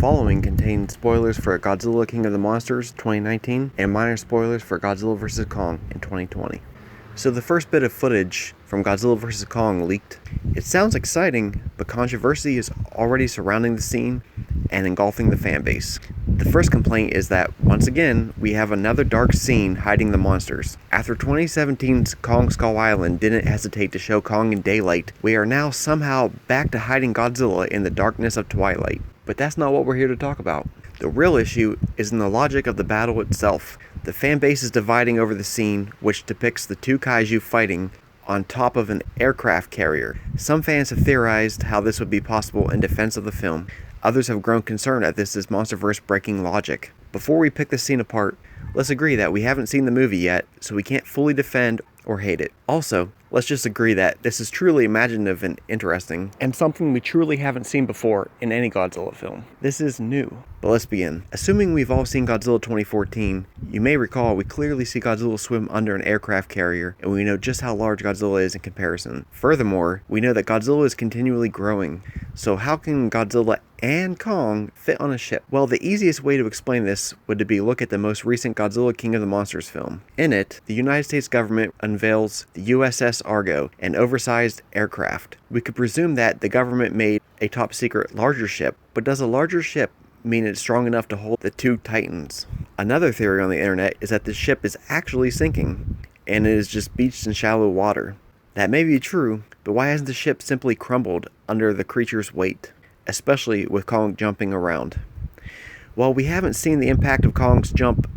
following contains spoilers for Godzilla King of the Monsters 2019 and minor spoilers for Godzilla vs. Kong in 2020. So the first bit of footage from Godzilla vs. Kong leaked. It sounds exciting, but controversy is already surrounding the scene and engulfing the fanbase. The first complaint is that, once again, we have another dark scene hiding the monsters. After 2017's Kong Skull Island didn't hesitate to show Kong in daylight, we are now somehow back to hiding Godzilla in the darkness of twilight. But that's not what we're here to talk about. The real issue is in the logic of the battle itself. The fanbase is dividing over the scene, which depicts the two kaiju fighting on top of an aircraft carrier. Some fans have theorized how this would be possible in defense of the film. Others have grown concerned that this is MonsterVerse breaking logic. Before we pick this scene apart, let's agree that we haven't seen the movie yet, so we can't fully defend or hate it. Also, let's just agree that this is truly imaginative and interesting, and something we truly haven't seen before in any Godzilla film. This is new. But let's begin. Assuming we've all seen Godzilla 2014, you may recall we clearly see Godzilla swim under an aircraft carrier, and we know just how large Godzilla is in comparison. Furthermore, we know that Godzilla is continually growing, so how can Godzilla and Kong fit on a ship? Well, the easiest way to explain this would be look at the most recent Godzilla King of the Monsters film. In it, the United States government unveils the USS Argo, an oversized aircraft. We could presume that the government made a top secret larger ship, but does a larger ship mean it's strong enough to hold the two titans? Another theory on the internet is that the ship is actually sinking, and it is just beached in shallow water. That may be true, but why hasn't the ship simply crumbled under the creature's weight, especially with Kong jumping around? Well, we haven't seen the impact of Kong's jump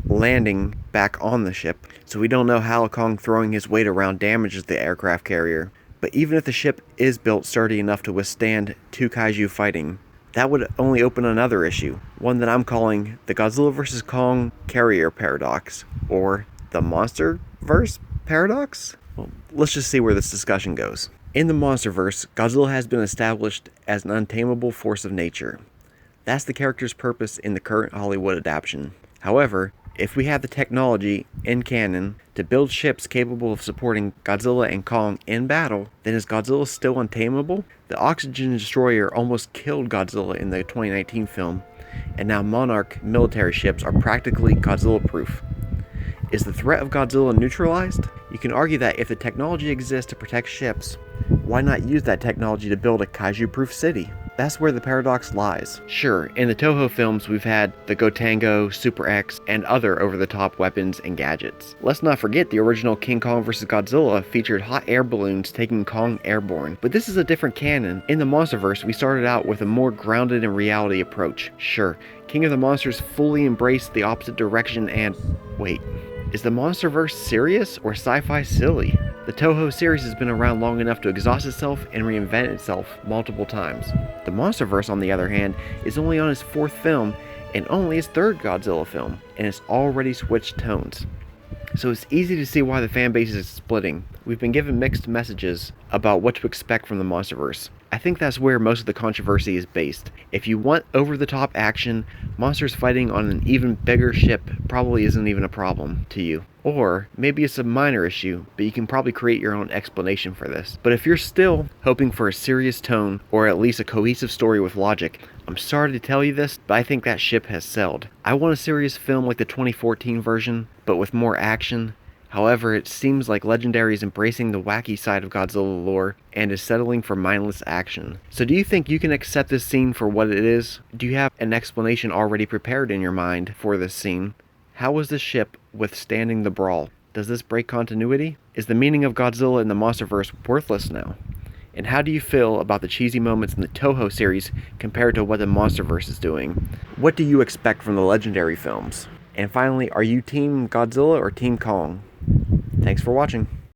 landing back on the ship, so we don't know how Kong throwing his weight around damages the aircraft carrier. But even if the ship is built sturdy enough to withstand two kaiju fighting, that would only open another issue, one that I'm calling the Godzilla vs. Kong carrier paradox, or the MonsterVerse paradox? Well, let's just see where this discussion goes. In the MonsterVerse, Godzilla has been established as an untamable force of nature. That's the character's purpose in the current Hollywood adaptation. However, if we have the technology in canon to build ships capable of supporting Godzilla and Kong in battle, then is Godzilla still untamable? The Oxygen Destroyer almost killed Godzilla in the 2019 film, and now Monarch military ships are practically Godzilla-proof. Is the threat of Godzilla neutralized? You can argue that if the technology exists to protect ships, why not use that technology to build a kaiju-proof city? That's where the paradox lies. Sure, in the Toho films we've had the Gotengo, Super X, and other over-the-top weapons and gadgets. Let's not forget the original King Kong vs. Godzilla featured hot air balloons taking Kong airborne. But this is a different canon. In the MonsterVerse, we started out with a more grounded in reality approach. Sure, King of the Monsters fully embraced the opposite direction and... wait. Is the MonsterVerse serious or sci-fi silly? The Toho series has been around long enough to exhaust itself and reinvent itself multiple times. The MonsterVerse, on the other hand, is only on its fourth film and only its third Godzilla film, and it's already switched tones. So it's easy to see why the fanbase is splitting. We've been given mixed messages about what to expect from the MonsterVerse. I think that's where most of the controversy is based. If you want over-the-top action, monsters fighting on an even bigger ship probably isn't even a problem to you. Or maybe it's a minor issue, but you can probably create your own explanation for this. But if you're still hoping for a serious tone, or at least a cohesive story with logic, I'm sorry to tell you this, but I think that ship has sailed. I want a serious film like the 2014 version, but with more action. However, it seems like Legendary is embracing the wacky side of Godzilla lore and is settling for mindless action. So do you think you can accept this scene for what it is? Do you have an explanation already prepared in your mind for this scene? How was the ship withstanding the brawl? Does this break continuity? Is the meaning of Godzilla in the MonsterVerse worthless now? And how do you feel about the cheesy moments in the Toho series compared to what the MonsterVerse is doing? What do you expect from the Legendary films? And finally, are you Team Godzilla or Team Kong? Thanks for watching.